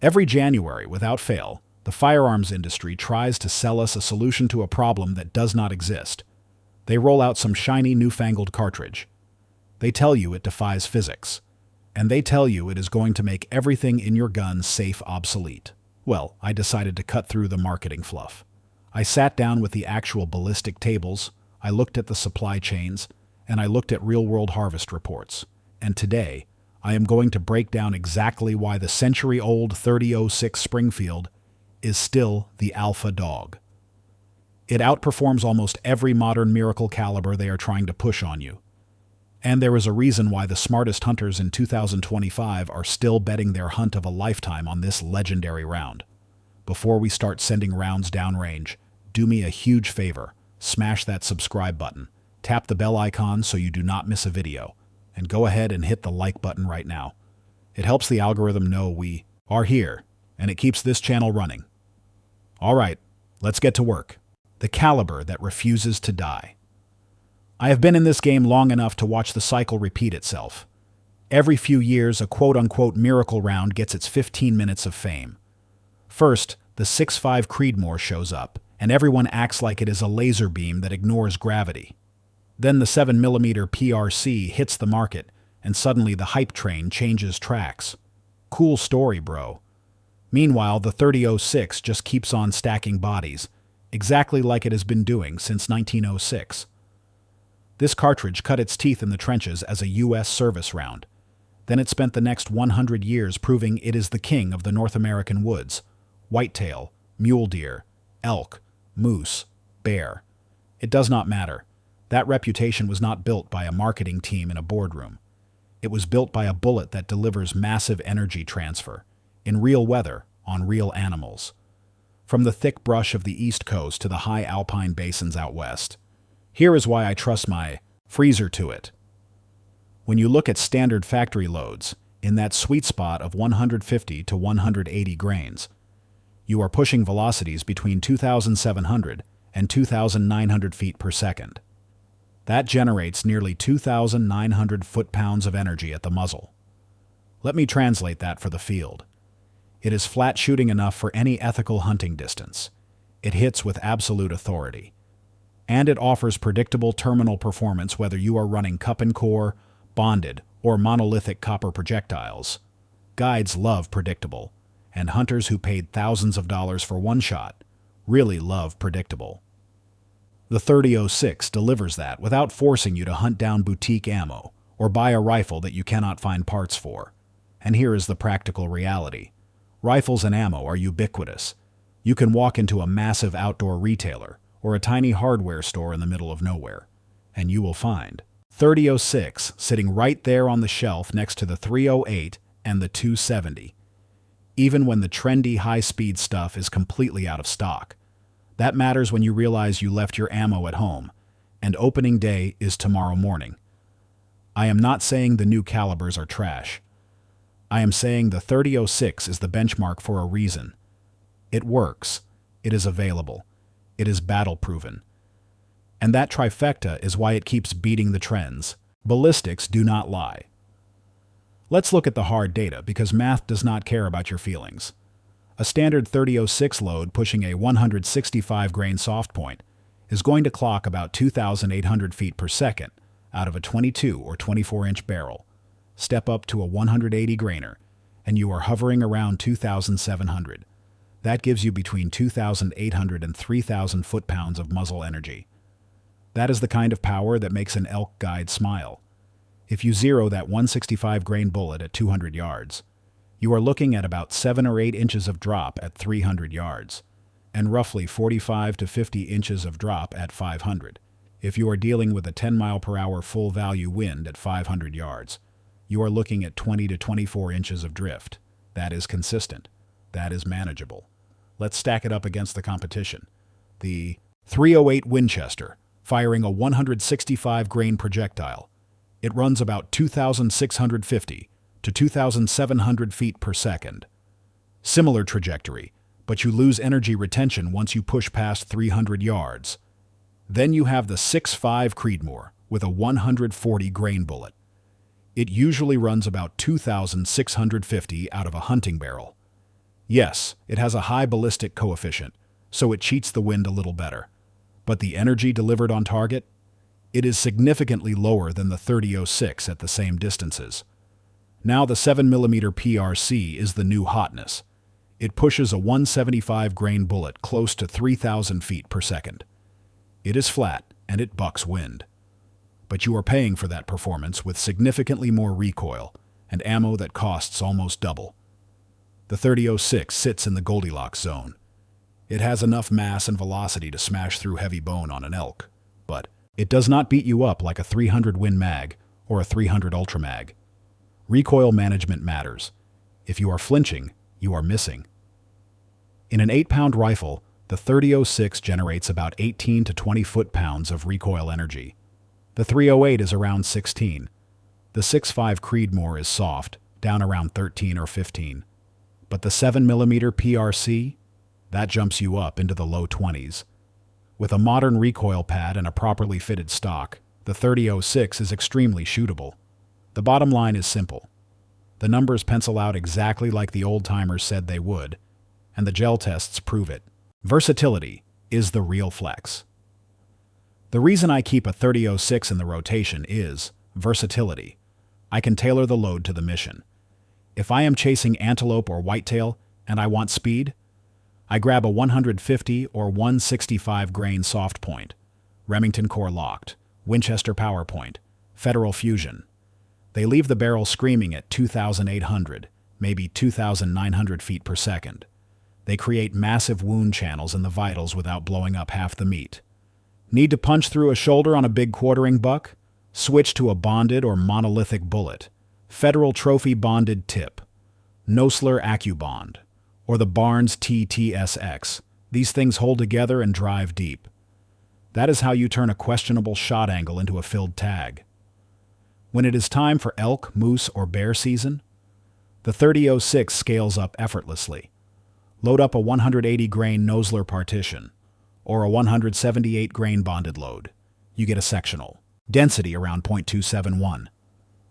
Every January, without fail, the firearms industry tries to sell us a solution to a problem that does not exist. They roll out some shiny newfangled cartridge. They tell you it defies physics. And they tell you it is going to make everything in your gun safe obsolete. Well, I decided to cut through the marketing fluff. I sat down with the actual ballistic tables, I looked at the supply chains, and I looked at real-world harvest reports. And today, I am going to break down exactly why the century-old 3006 Springfield is still the alpha dog. It outperforms almost every modern miracle caliber they are trying to push on you. And there is a reason why the smartest hunters in 2025 are still betting their hunt of a lifetime on this legendary round. Before we start sending rounds downrange, do me a huge favor. Smash that subscribe button, tap the bell icon so you do not miss a video, and go ahead and hit the like button right now. It helps the algorithm know we are here, and it keeps this channel running. All right, let's get to work. The caliber that refuses to die. I have been in this game long enough to watch the cycle repeat itself. Every few years, a quote-unquote miracle round gets its 15 minutes of fame. First, the 6.5 Creedmoor shows up, and everyone acts like it is a laser beam that ignores gravity. Then the 7mm PRC hits the market, and suddenly the hype train changes tracks. Cool story, bro. Meanwhile, the 3006 just keeps on stacking bodies, exactly like it has been doing since 1906. This cartridge cut its teeth in the trenches as a U.S. service round. Then it spent the next 100 years proving it is the king of the North American woods. Whitetail, mule deer, elk, moose, bear. It does not matter. That reputation was not built by a marketing team in a boardroom. It was built by a bullet that delivers massive energy transfer, in real weather, on real animals. From the thick brush of the East Coast to the high alpine basins out west. Here is why I trust my freezer to it. When you look at standard factory loads, in that sweet spot of 150 to 180 grains, you are pushing velocities between 2,700 and 2,900 feet per second. That generates nearly 2,900 foot-pounds of energy at the muzzle. Let me translate that for the field. It is flat shooting enough for any ethical hunting distance. It hits with absolute authority. And it offers predictable terminal performance whether you are running cup and core, bonded, or monolithic copper projectiles. Guides love predictable, and hunters who paid thousands of dollars for one shot really love predictable. The 3006 delivers that without forcing you to hunt down boutique ammo or buy a rifle that you cannot find parts for. And here is the practical reality. Rifles and ammo are ubiquitous. You can walk into a massive outdoor retailer or a tiny hardware store in the middle of nowhere, and you will find 3006 sitting right there on the shelf next to the 308 and the 270. Even when the trendy high-speed stuff is completely out of stock. That matters when you realize you left your ammo at home, and opening day is tomorrow morning. I am not saying the new calibers are trash. I am saying the 3006 is the benchmark for a reason. It works. It is available. It is battle-proven. And that trifecta is why it keeps beating the trends. Ballistics do not lie. Let's look at the hard data because math does not care about your feelings. A standard 3006 load pushing a 165 grain soft point is going to clock about 2,800 feet per second out of a 22 or 24-inch barrel. Step up to a 180 grainer, and you are hovering around 2,700. That gives you between 2,800 and 3,000 foot-pounds of muzzle energy. That is the kind of power that makes an elk guide smile. If you zero that 165 grain bullet at 200 yards, you are looking at about 7 or 8 inches of drop at 300 yards, and roughly 45 to 50 inches of drop at 500. If you are dealing with a 10-mile-per-hour full-value wind at 500 yards, you are looking at 20 to 24 inches of drift. That is consistent. That is manageable. Let's stack it up against the competition. The 308 Winchester, firing a 165 grain projectile. It runs about 2,650 to 2,700 feet per second. Similar trajectory, but you lose energy retention once you push past 300 yards. Then you have the 6.5 Creedmoor with a 140 grain bullet. It usually runs about 2,650 out of a hunting barrel. Yes, it has a high ballistic coefficient, so it cheats the wind a little better. But the energy delivered on target? It is significantly lower than the 30-06 at the same distances. Now the 7mm PRC is the new hotness. It pushes a 175 grain bullet close to 3,000 feet per second. It is flat, and it bucks wind. But you are paying for that performance with significantly more recoil and ammo that costs almost double. The 30-06 sits in the Goldilocks zone. It has enough mass and velocity to smash through heavy bone on an elk, but it does not beat you up like a 300 Win Mag or a 300 Ultra Mag. Recoil management matters. If you are flinching, you are missing. In an 8-pound rifle, the 30-06 generates about 18 to 20 foot-pounds of recoil energy. The 308 is around 16. The 6.5 Creedmoor is soft, down around 13 or 15. But the 7mm PRC? That jumps you up into the low 20s. With a modern recoil pad and a properly fitted stock, the 30-06 is extremely shootable. The bottom line is simple. The numbers pencil out exactly like the old-timers said they would, and the gel tests prove it. Versatility is the real flex. The reason I keep a 30-06 in the rotation is versatility. I can tailor the load to the mission. If I am chasing antelope or whitetail and I want speed, I grab a 150 or 165 grain soft point, Remington core locked, Winchester power point, Federal fusion. They leave the barrel screaming at 2,800, maybe 2,900 feet per second. They create massive wound channels in the vitals without blowing up half the meat. Need to punch through a shoulder on a big quartering buck? Switch to a bonded or monolithic bullet. Federal trophy bonded tip. Nosler AccuBond. Or the Barnes TTSX. These things hold together and drive deep. That is how you turn a questionable shot angle into a filled tag. When it is time for elk, moose, or bear season, the 30-06 scales up effortlessly. Load up a 180 grain Nosler partition, or a 178 grain bonded load. You get a sectional. Density around 0.271,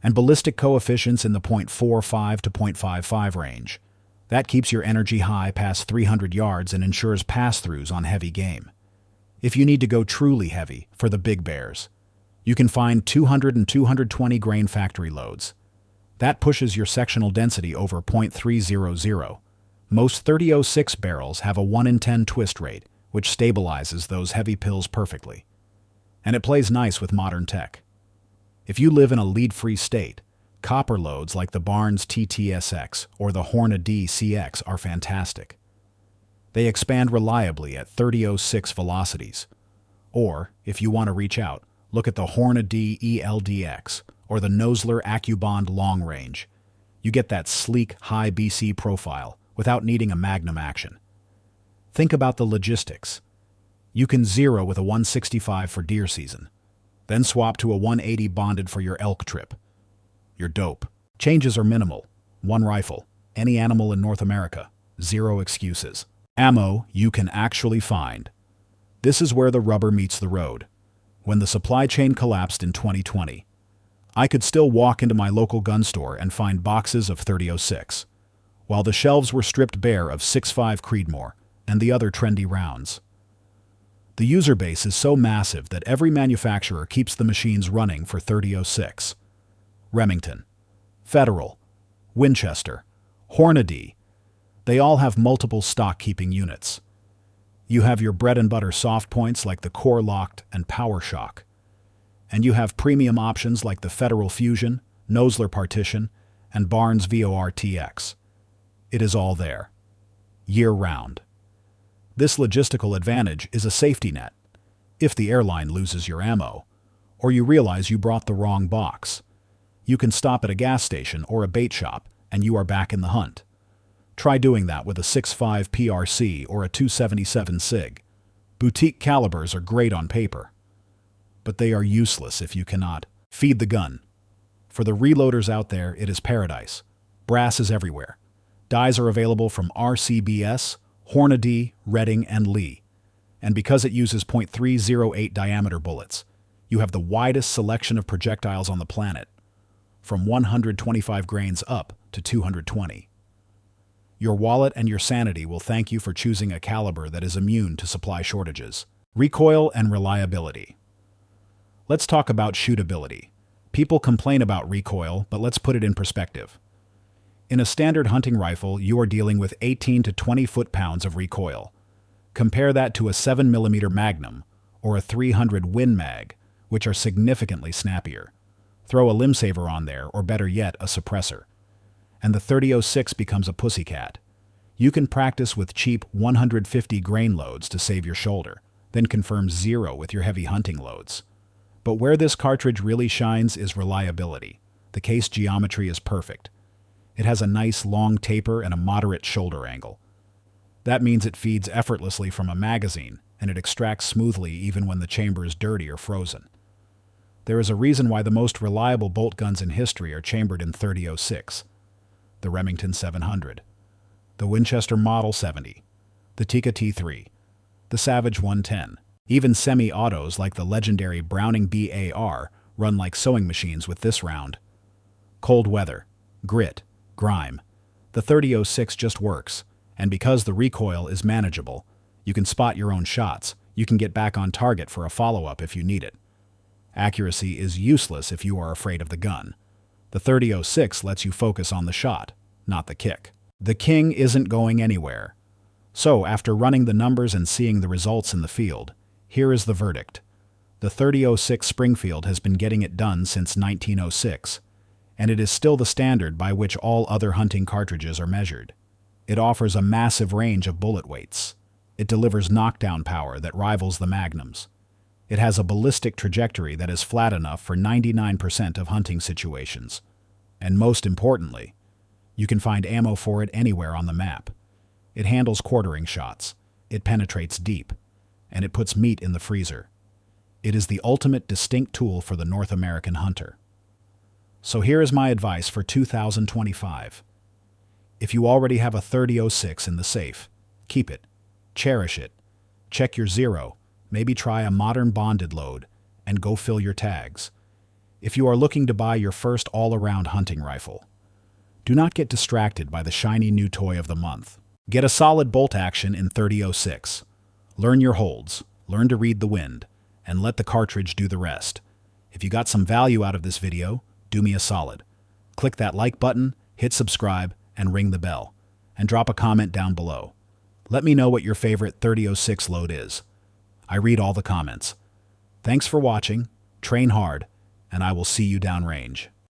and ballistic coefficients in the 0.45 to 0.55 range. That keeps your energy high past 300 yards and ensures pass-throughs on heavy game. If you need to go truly heavy for the big bears, you can find 200 and 220 grain factory loads. That pushes your sectional density over 0.300. Most 30-06 barrels have a 1 in 10 twist rate, which stabilizes those heavy pills perfectly. And it plays nice with modern tech. If you live in a lead-free state, copper loads like the Barnes TTSX or the Hornady CX are fantastic. They expand reliably at 30-06 velocities. Or, if you want to reach out, look at the Hornady ELDX or the Nosler AccuBond Long Range. You get that sleek, high BC profile without needing a magnum action. Think about the logistics. You can zero with a 165 for deer season, then swap to a 180 bonded for your elk trip. You're dope. Changes are minimal. One rifle, any animal in North America, zero excuses. Ammo you can actually find. This is where the rubber meets the road. When the supply chain collapsed in 2020, I could still walk into my local gun store and find boxes of 30-06, while the shelves were stripped bare of 6.5 Creedmoor and the other trendy rounds. The user base is so massive that every manufacturer keeps the machines running for 30-06. Remington, Federal, Winchester, Hornady, they all have multiple stock-keeping units. You have your bread-and-butter soft points like the Core Locked and Power Shock. And you have premium options like the Federal Fusion, Nosler Partition, and Barnes VOR-TX. It is all there, year-round. This logistical advantage is a safety net. If the airline loses your ammo, or you realize you brought the wrong box, you can stop at a gas station or a bait shop and you are back in the hunt. Try doing that with a 6.5 PRC or a 277 SIG. Boutique calibers are great on paper, but they are useless if you cannot feed the gun. For the reloaders out there, it is paradise. Brass is everywhere. Dies are available from RCBS, Hornady, Redding, and Lee. And because it uses .308 diameter bullets, you have the widest selection of projectiles on the planet, from 125 grains up to 220. Your wallet and your sanity will thank you for choosing a caliber that is immune to supply shortages. Recoil and reliability. Let's talk about shootability. People complain about recoil, but let's put it in perspective. In a standard hunting rifle, you are dealing with 18 to 20 foot-pounds of recoil. Compare that to a 7mm Magnum or a 300 Win Mag, which are significantly snappier. Throw a limb saver on there, or better yet, a suppressor, and the 30-06 becomes a pussycat. You can practice with cheap 150 grain loads to save your shoulder, then confirm 0 with your heavy hunting loads. But where this cartridge really shines is reliability. The case geometry is perfect. It has a nice long taper and a moderate shoulder angle. That means it feeds effortlessly from a magazine, and it extracts smoothly even when the chamber is dirty or frozen. There is a reason why the most reliable bolt guns in history are chambered in 30-06. The Remington 700, the Winchester Model 70, the Tikka T3, the Savage 110. Even semi-autos like the legendary Browning BAR run like sewing machines with this round. Cold weather, grit, grime. The 30-06 just works, and because the recoil is manageable, you can spot your own shots. You can get back on target for a follow-up if you need it. Accuracy is useless if you are afraid of the gun. The 30-06 lets you focus on the shot, not the kick. The king isn't going anywhere. So, after running the numbers and seeing the results in the field, here is the verdict. The 30-06 Springfield has been getting it done since 1906, and it is still the standard by which all other hunting cartridges are measured. It offers a massive range of bullet weights. It delivers knockdown power that rivals the Magnums. It has a ballistic trajectory that is flat enough for 99% of hunting situations. And most importantly, you can find ammo for it anywhere on the map. It handles quartering shots. It penetrates deep. And it puts meat in the freezer. It is the ultimate distinct tool for the North American hunter. So here is my advice for 2025. If you already have a 30-06 in the safe, keep it, cherish it, check your 0, maybe try a modern bonded load, and go fill your tags. If you are looking to buy your first all-around hunting rifle, do not get distracted by the shiny new toy of the month. Get a solid bolt action in 30-06. Learn your holds, learn to read the wind, and let the cartridge do the rest. If you got some value out of this video, do me a solid. Click that like button, hit subscribe, and ring the bell. And drop a comment down below. Let me know what your favorite 30-06 load is. I read all the comments. Thanks for watching, train hard, and I will see you downrange.